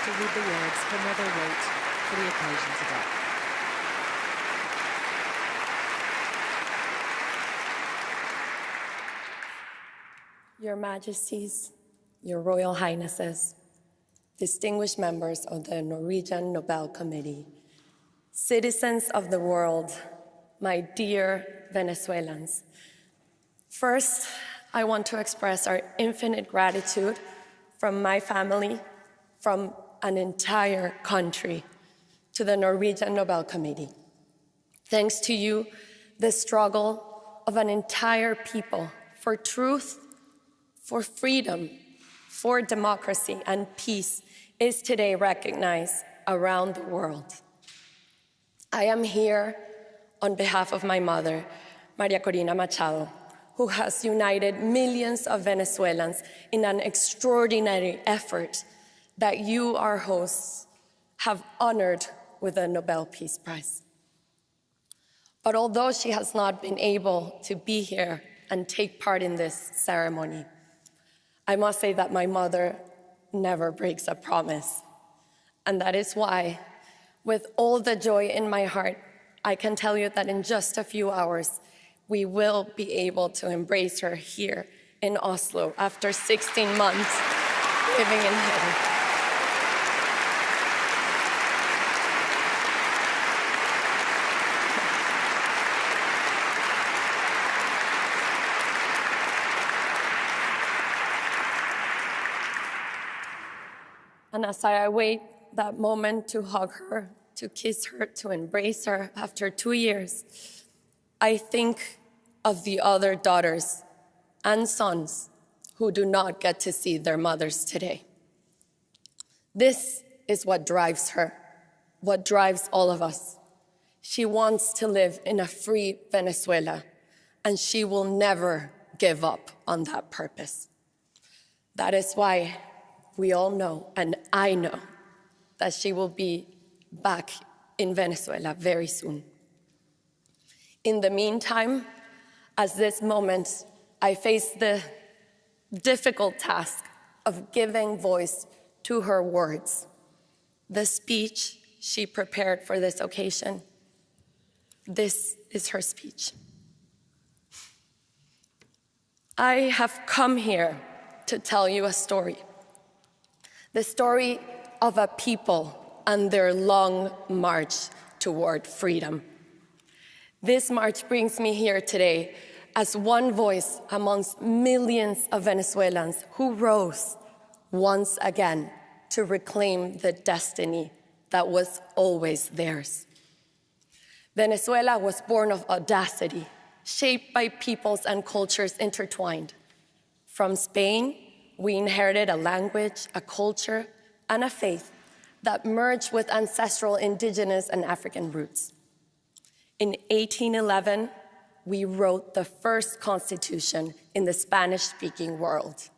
to read the words her mother wrote for the occasion today. Your Majesties, Your Royal Highnesses, distinguished members of the Norwegian Nobel Committee, citizens of the world, my dear Venezuelans. First, I want to express our infinite gratitude from my family, from an entire country, to the Norwegian Nobel Committee. Thanks to you, the struggle of an entire people for truth, for freedom, for democracy and peace is today recognized around the world. I am here on behalf of my mother, María Corina Machado, who has united millions of Venezuelans in an extraordinary effort that you, our hosts, have honored with the Nobel Peace Prize. But although she has not been able to be here and take part in this ceremony, I must say that my mother never breaks a promise. And that is why, with all the joy in my heart, I can tell you that in just a few hours, we will be able to embrace her here in Oslo after 16 months living in heaven. And as I await that moment to hug her, to kiss her, to embrace her after 2 years, I think of the other daughters and sons who do not get to see their mothers today. This is what drives her, what drives all of us. She wants to live in a free Venezuela, and she will never give up on that purpose. That is why we all know, and I know, that she will be back in Venezuela very soon. In the meantime, at this moment, I face the difficult task of giving voice to her words. The speech she prepared for this occasion. This is her speech. I have come here to tell you a story. The story of a people and their long march toward freedom. This march brings me here today as one voice amongst millions of Venezuelans who rose once again to reclaim the destiny that was always theirs. Venezuela was born of audacity, shaped by peoples and cultures intertwined. From Spain, we inherited a language, a culture, and a faith that merged with ancestral indigenous and African roots. In 1811, we wrote the first constitution in the Spanish-speaking world,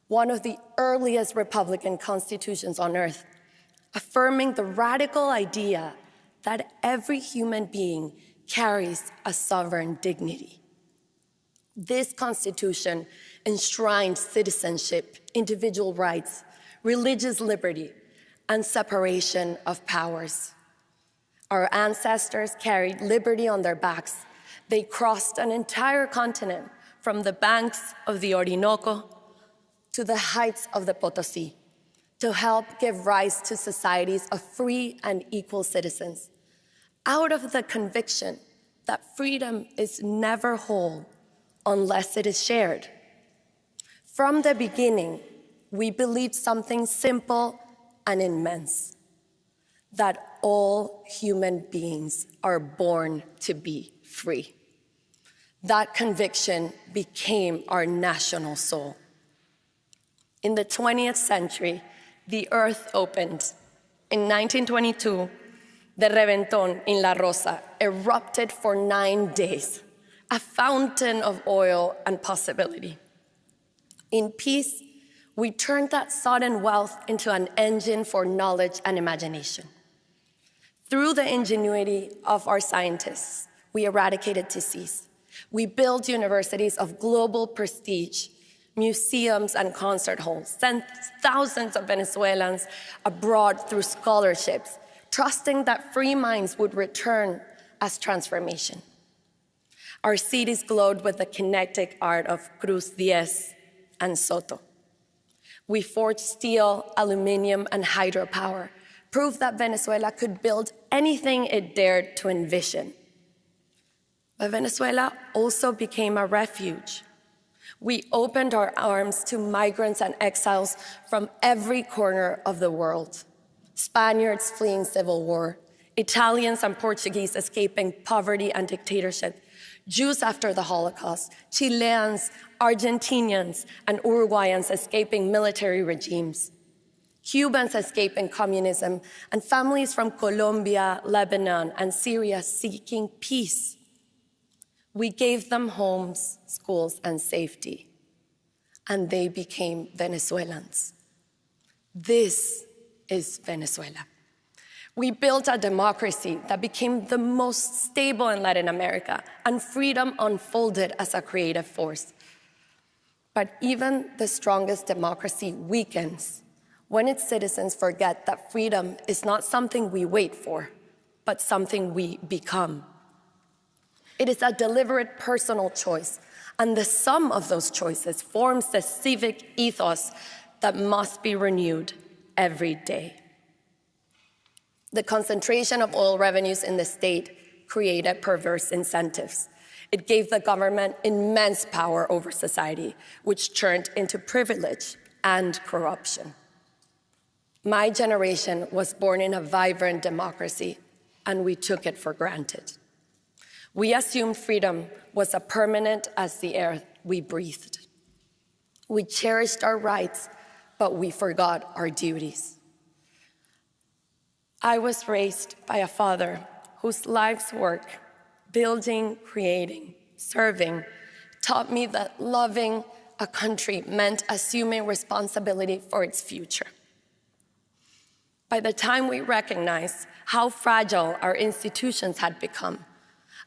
one of the earliest republican constitutions on earth, affirming the radical idea that every human being carries a sovereign dignity. This constitution enshrined citizenship, individual rights, religious liberty, and separation of powers. Our ancestors carried liberty on their backs. They crossed an entire continent from the banks of the Orinoco to the heights of the Potosí to help give rise to societies of free and equal citizens, out of the conviction that freedom is never whole unless it is shared. From the beginning, we believed something simple and immense, that all human beings are born to be free. That conviction became our national soul. In the 20th century, the earth opened. In 1922, the Reventón in La Rosa erupted for 9 days, a fountain of oil and possibility. In peace, we turned that sudden wealth into an engine for knowledge and imagination. Through the ingenuity of our scientists, we eradicated disease. We built universities of global prestige, museums and concert halls, sent thousands of Venezuelans abroad through scholarships, trusting that free minds would return as transformation. Our cities glowed with the kinetic art of Cruz Diez and Soto. We forged steel, aluminum, and hydropower, proof that Venezuela could build anything it dared to envision. But Venezuela also became a refuge. We opened our arms to migrants and exiles from every corner of the world. Spaniards fleeing civil war, Italians and Portuguese escaping poverty and dictatorship, Jews after the Holocaust, Chileans, Argentinians, and Uruguayans escaping military regimes, Cubans escaping communism, and families from Colombia, Lebanon, and Syria seeking peace. We gave them homes, schools, and safety, and they became Venezuelans. This is Venezuela. We built a democracy that became the most stable in Latin America, and freedom unfolded as a creative force. But even the strongest democracy weakens when its citizens forget that freedom is not something we wait for, but something we become. It is a deliberate personal choice, and the sum of those choices forms the civic ethos that must be renewed every day. The concentration of oil revenues in the state created perverse incentives. It gave the government immense power over society, which turned into privilege and corruption. My generation was born in a vibrant democracy, and we took it for granted. We assumed freedom was as permanent as the air we breathed. We cherished our rights, but we forgot our duties. I was raised by a father whose life's work, building, creating, serving, taught me that loving a country meant assuming responsibility for its future. By the time we recognized how fragile our institutions had become,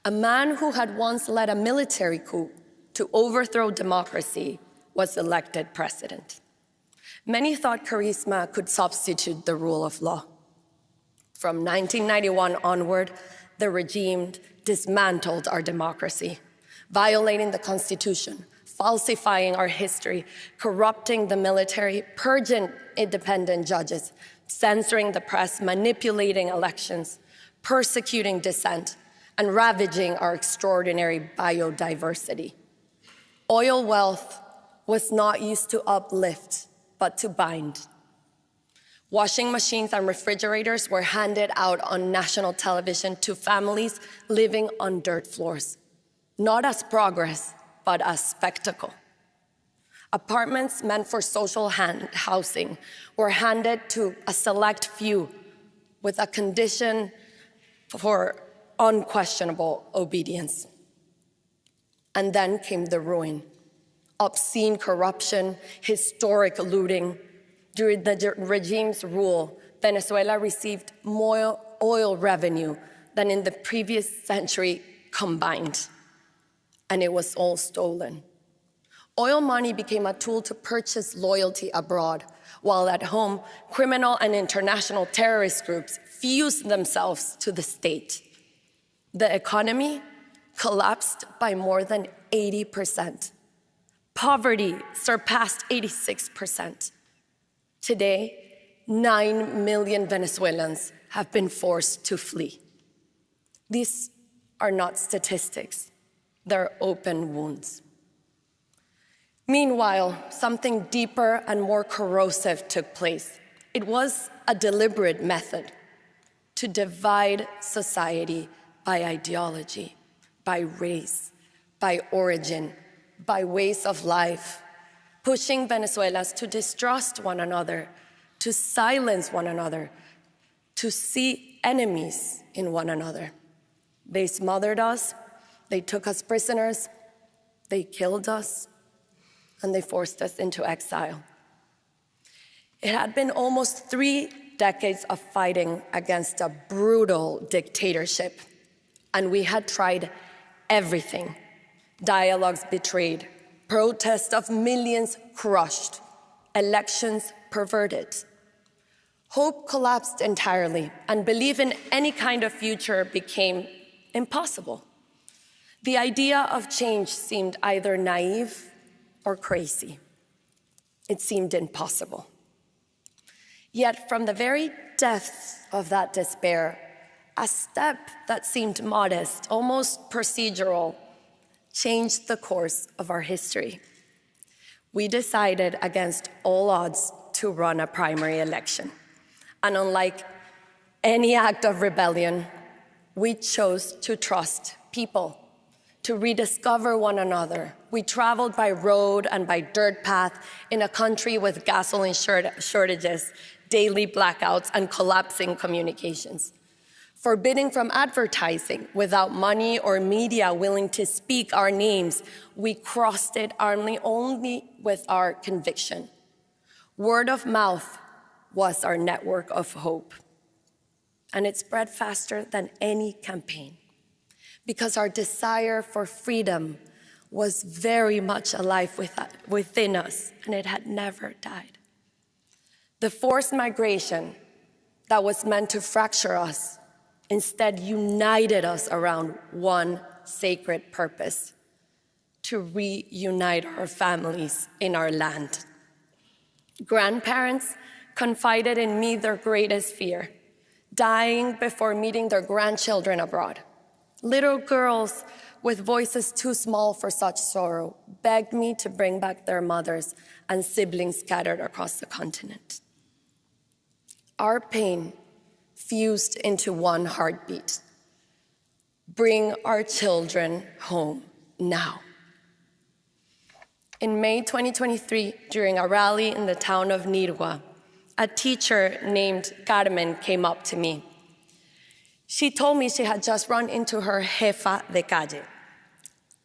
a man who had once led a military coup to overthrow democracy was elected president. Many thought charisma could substitute the rule of law. From 1991 onward, the regime dismantled our democracy, violating the Constitution, falsifying our history, corrupting the military, purging independent judges, censoring the press, manipulating elections, persecuting dissent, and ravaging our extraordinary biodiversity. Oil wealth was not used to uplift, but to bind. Washing machines and refrigerators were handed out on national television to families living on dirt floors, not as progress, but as spectacle. Apartments meant for social housing were handed to a select few with a condition for unquestionable obedience. And then came the ruin, obscene corruption, historic looting. During the regime's rule, Venezuela received more oil revenue than in the previous century combined, and it was all stolen. Oil money became a tool to purchase loyalty abroad, while at home, criminal and international terrorist groups fused themselves to the state. The economy collapsed by more than 80%. Poverty surpassed 86%. Today, 9 million Venezuelans have been forced to flee. These are not statistics, they're open wounds. Meanwhile, something deeper and more corrosive took place. It was a deliberate method to divide society by ideology, by race, by origin, by ways of life, pushing Venezuelans to distrust one another, to silence one another, to see enemies in one another. They smothered us, they took us prisoners, they killed us, and they forced us into exile. It had been almost 3 decades of fighting against a brutal dictatorship, and we had tried everything. Dialogues betrayed, protests of millions crushed, elections perverted. Hope collapsed entirely, and belief in any kind of future became impossible. The idea of change seemed either naive or crazy. It seemed impossible. Yet from the very depths of that despair, a step that seemed modest, almost procedural, changed the course of our history. We decided against all odds to run a primary election. And unlike any act of rebellion, we chose to trust people, to rediscover one another. We traveled by road and by dirt path in a country with gasoline shortages, daily blackouts, and collapsing communications. Forbidding from advertising, without money or media willing to speak our names, we crossed it only with our conviction. Word of mouth was our network of hope. And it spread faster than any campaign, because our desire for freedom was very much alive within us, and it had never died. The forced migration that was meant to fracture us instead united us around one sacred purpose: to reunite our families in our land. Grandparents confided in me their greatest fear, dying before meeting their grandchildren abroad. Little girls with voices too small for such sorrow begged me to bring back their mothers and siblings scattered across the continent. Our pain fused into one heartbeat. Bring our children home now. In May 2023, during a rally in the town of Nirgua, a teacher named Carmen came up to me. She told me she had just run into her jefa de calle.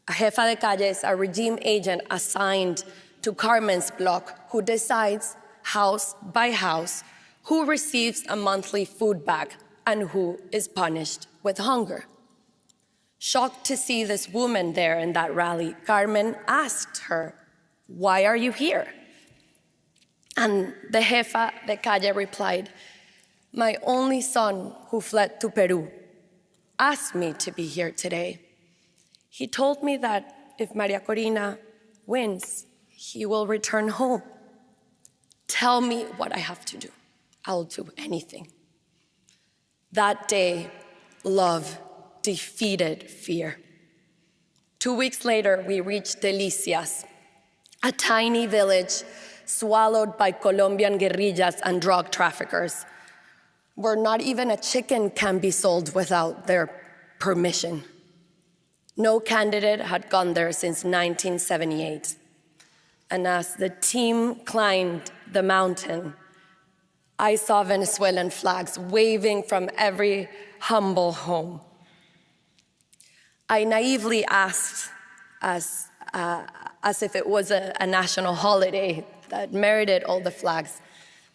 A jefa de calle is a regime agent assigned to Carmen's block who decides, house by house, who receives a monthly food bag and who is punished with hunger. Shocked to see this woman there in that rally, Carmen asked her, "Why are you here?" And the jefa de calle replied, "My only son, who fled to Peru, asked me to be here today. He told me that if María Corina wins, he will return home. Tell me what I have to do. I'll do anything." That day, love defeated fear. 2 weeks later, we reached Delicias, a tiny village swallowed by Colombian guerrillas and drug traffickers, where not even a chicken can be sold without their permission. No candidate had gone there since 1978. And as the team climbed the mountain, I saw Venezuelan flags waving from every humble home. I naively asked, as if it was a national holiday that merited all the flags,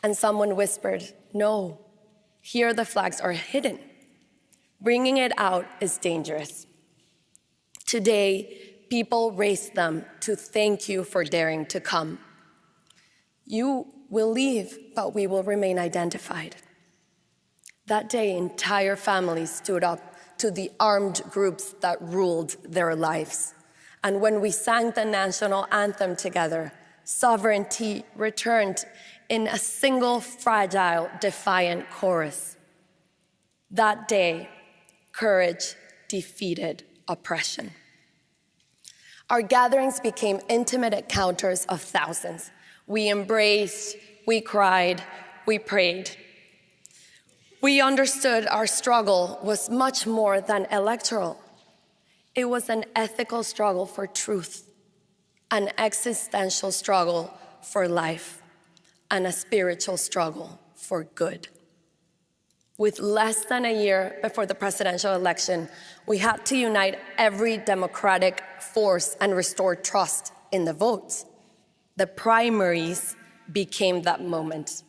and someone whispered, "No, here the flags are hidden. Bringing it out is dangerous." Today, people raise them to thank you for daring to come. You will leave, but we will remain identified. That day, entire families stood up to the armed groups that ruled their lives. And when we sang the national anthem together, sovereignty returned in a single fragile, defiant chorus. That day, courage defeated oppression. Our gatherings became intimate encounters of thousands. We embraced, we cried, we prayed. We understood our struggle was much more than electoral. It was an ethical struggle for truth, an existential struggle for life, and a spiritual struggle for good. With less than a year before the presidential election, we had to unite every democratic force and restore trust in the votes. The primaries became that moment,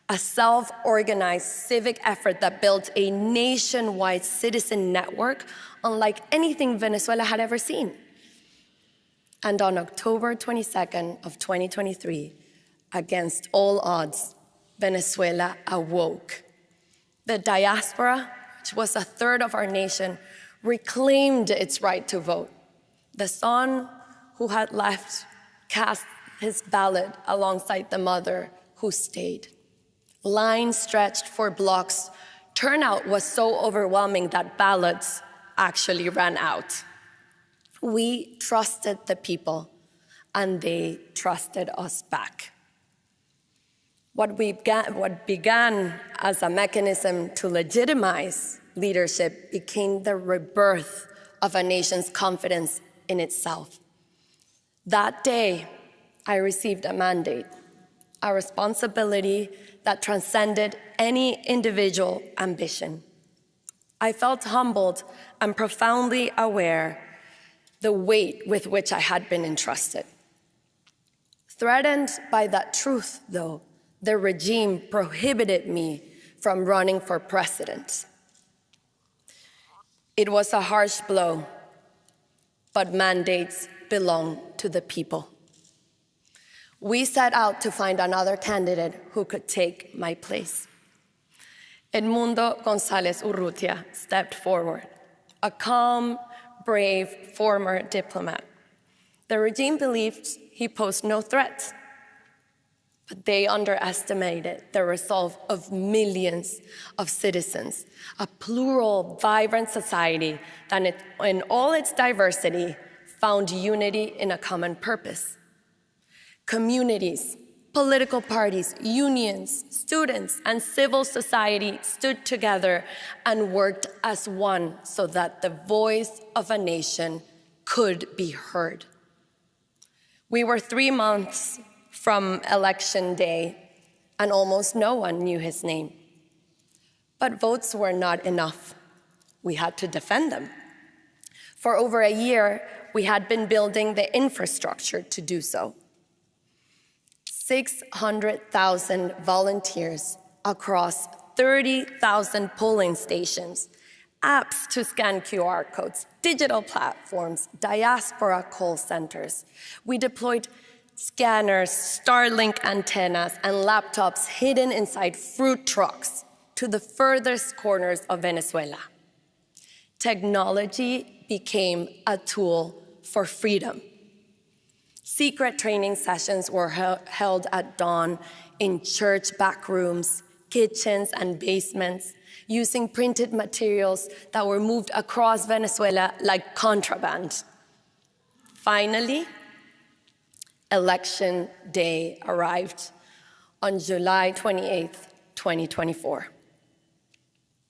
a self-organized civic effort that built a nationwide citizen network unlike anything Venezuela had ever seen. And on October 22nd of 2023, against all odds, Venezuela awoke. The diaspora, which was a third of our nation, reclaimed its right to vote. The son who had left cast his ballot alongside the mother who stayed. Lines stretched for blocks. Turnout was so overwhelming that ballots actually ran out. We trusted the people, and they trusted us back. What began as a mechanism to legitimize leadership became the rebirth of a nation's confidence in itself. That day, I received a mandate, a responsibility that transcended any individual ambition. I felt humbled and profoundly aware the weight with which I had been entrusted. Threatened by that truth, though, the regime prohibited me from running for president. It was a harsh blow, but mandates belong to the people. We set out to find another candidate who could take my place. Edmundo González Urrutia stepped forward, a calm, brave former diplomat. The regime believed he posed no threat, but they underestimated the resolve of millions of citizens, a plural, vibrant society that in all its diversity found unity in a common purpose. Communities, political parties, unions, students, and civil society stood together and worked as one so that the voice of a nation could be heard. We were 3 months from election day, and almost no one knew his name. But votes were not enough. We had to defend them. For over a year, we had been building the infrastructure to do so. 600,000 volunteers across 30,000 polling stations, apps to scan QR codes, digital platforms, diaspora call centers. We deployed scanners, Starlink antennas, and laptops hidden inside fruit trucks to the furthest corners of Venezuela. Technology became a tool for freedom. Secret training sessions were held at dawn in church back rooms, kitchens, and basements, using printed materials that were moved across Venezuela like contraband. Finally, Election Day arrived on July 28th, 2024.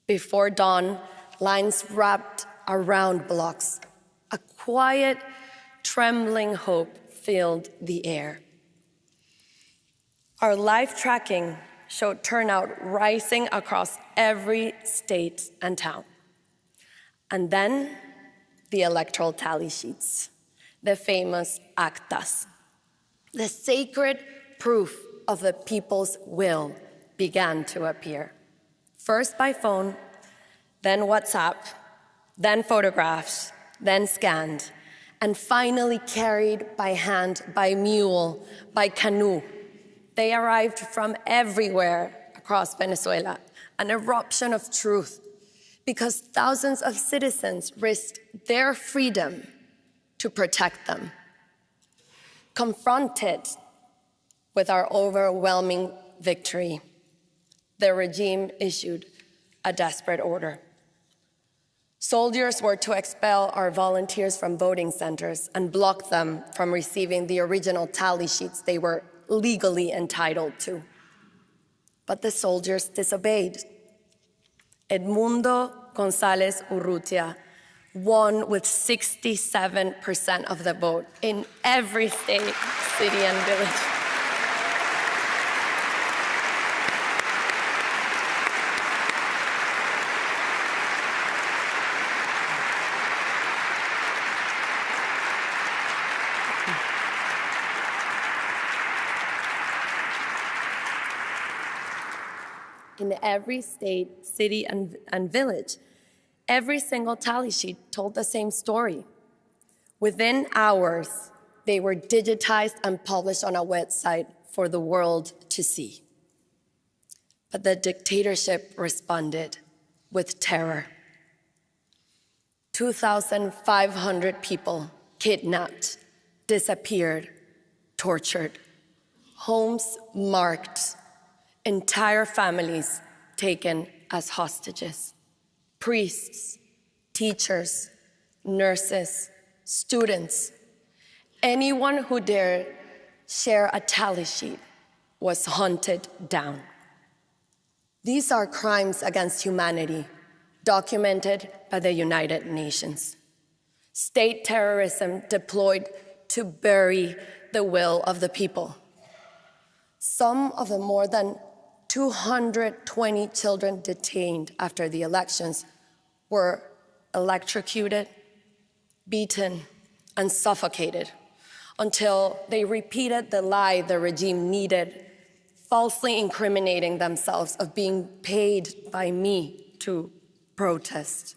Before dawn, lines wrapped around blocks. A quiet, trembling hope filled the air. Our live tracking showed turnout rising across every state and town. And then the electoral tally sheets, the famous actas. The sacred proof of the people's will began to appear. First by phone, then WhatsApp, then photographs, then scanned, and finally carried by hand, by mule, by canoe. They arrived from everywhere across Venezuela, an eruption of truth, because thousands of citizens risked their freedom to protect them. Confronted with our overwhelming victory, the regime issued a desperate order. Soldiers were to expel our volunteers from voting centers and block them from receiving the original tally sheets they were legally entitled to. But the soldiers disobeyed. Edmundo González Urrutia won with 67% of the vote in every state, city, and village. In every state, city, and village, every single tally sheet told the same story. Within hours, they were digitized and published on a website for the world to see. But the dictatorship responded with terror. 2,500 people kidnapped, disappeared, tortured, homes marked, entire families taken as hostages, priests, teachers, nurses, students, anyone who dared share a tally sheet was hunted down. These are crimes against humanity, documented by the United Nations. State terrorism deployed to bury the will of the people. Some of the more than 220 children detained after the elections were electrocuted, beaten, and suffocated until they repeated the lie the regime needed, falsely incriminating themselves of being paid by me to protest.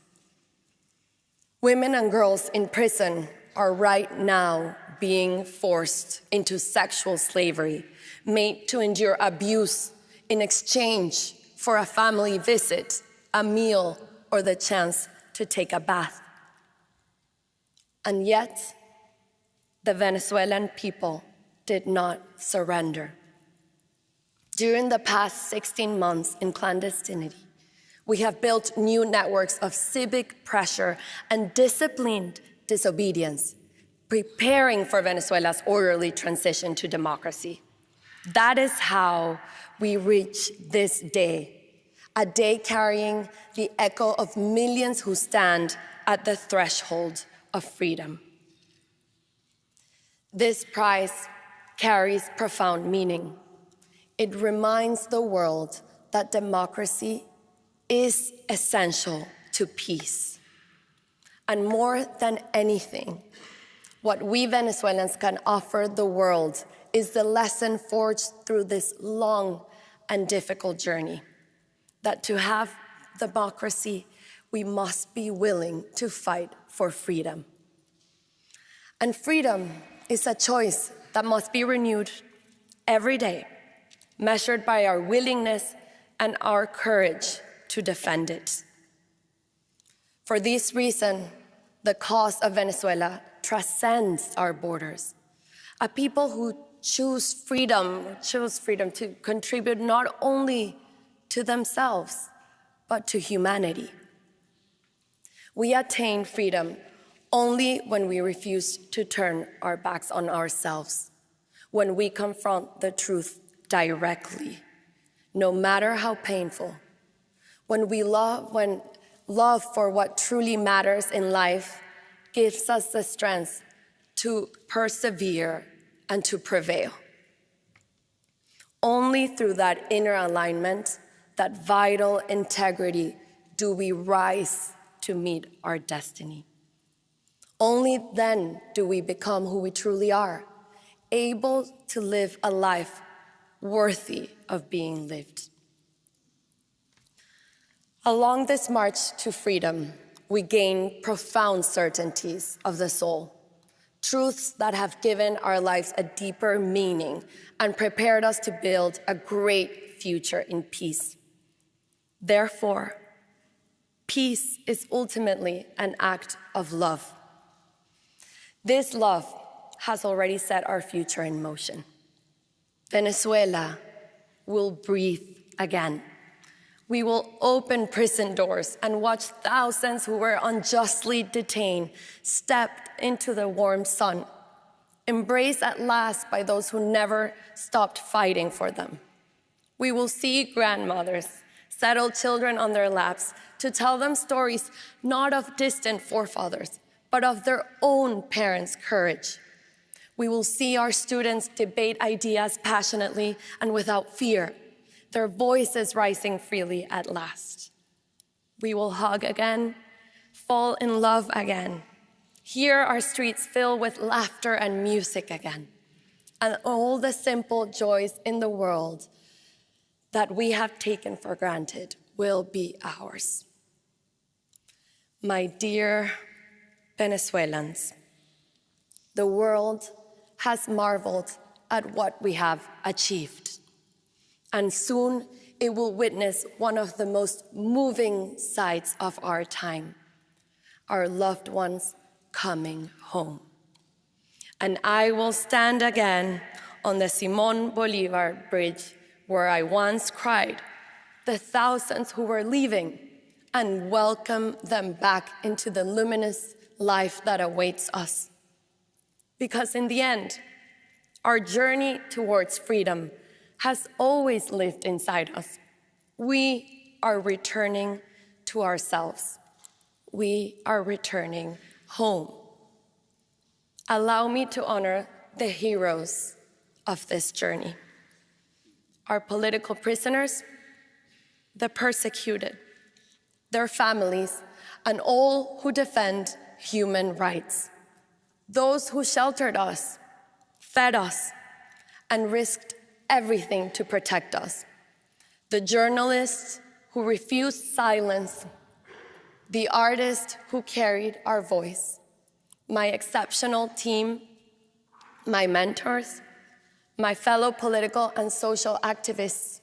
Women and girls in prison are right now being forced into sexual slavery, made to endure abuse in exchange for a family visit, a meal, or the chance to take a bath. And yet, the Venezuelan people did not surrender. During the past 16 months in clandestinity, we have built new networks of civic pressure and disciplined disobedience, preparing for Venezuela's orderly transition to democracy. That is how we reach this day, a day carrying the echo of millions who stand at the threshold of freedom. This prize carries profound meaning. It reminds the world that democracy is essential to peace. And more than anything, what we Venezuelans can offer the world is the lesson forged through this long and difficult journey, that to have democracy, we must be willing to fight for freedom. And freedom is a choice that must be renewed every day, measured by our willingness and our courage to defend it. For this reason, the cause of Venezuela transcends our borders. A people who choose freedom to contribute not only to themselves, but to humanity. We attain freedom only when we refuse to turn our backs on ourselves, when we confront the truth directly, no matter how painful, when love for what truly matters in life gives us the strength to persevere and to prevail. Only through that inner alignment, that vital integrity, do we rise to meet our destiny. Only then do we become who we truly are, able to live a life worthy of being lived. Along this march to freedom, we gain profound certainties of the soul, truths that have given our lives a deeper meaning and prepared us to build a great future in peace. Therefore, peace is ultimately an act of love. This love has already set our future in motion. Venezuela will breathe again. We will open prison doors and watch thousands who were unjustly detained step into the warm sun, embraced at last by those who never stopped fighting for them. We will see grandmothers settle children on their laps to tell them stories not of distant forefathers, but of their own parents' courage. We will see our students debate ideas passionately and without fear, their voices rising freely at last. We will hug again, fall in love again, hear our streets fill with laughter and music again, and all the simple joys in the world that we have taken for granted will be ours. My dear Venezuelans, the world has marveled at what we have achieved. And soon it will witness one of the most moving sights of our time, our loved ones coming home. And I will stand again on the Simón Bolívar Bridge where I once cried the thousands who were leaving and welcome them back into the luminous life that awaits us. Because in the end, our journey towards freedom has always lived inside us. We are returning to ourselves. We are returning home. Allow me to honor the heroes of this journey. Our political prisoners, the persecuted, their families, and all who defend human rights. Those who sheltered us, fed us, and risked everything to protect us. The journalists who refused silence, the artists who carried our voice, my exceptional team, my mentors, my fellow political and social activists,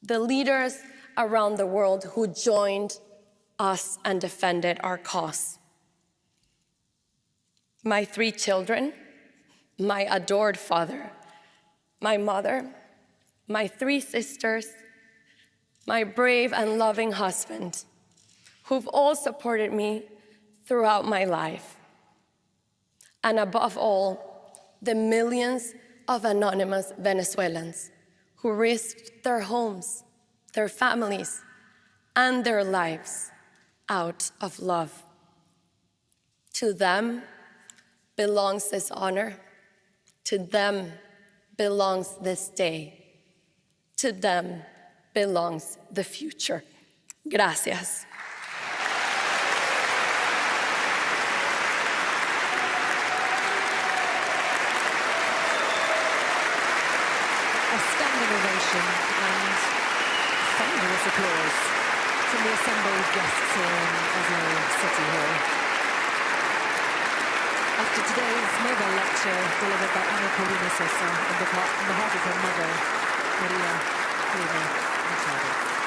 the leaders around the world who joined us and defended our cause. My 3 children, my adored father, my mother, my 3 sisters, my brave and loving husband, who've all supported me throughout my life. And above all, the millions of anonymous Venezuelans who risked their homes, their families, and their lives out of love. To them belongs this honor. To them belongs this day. To them belongs the future. Gracias. A standing ovation and thunderous applause from the assembled guests here in Oslo City Hall. After today's Nobel lecture delivered by María Corina Machado on behalf of her mother, María Corina Machado.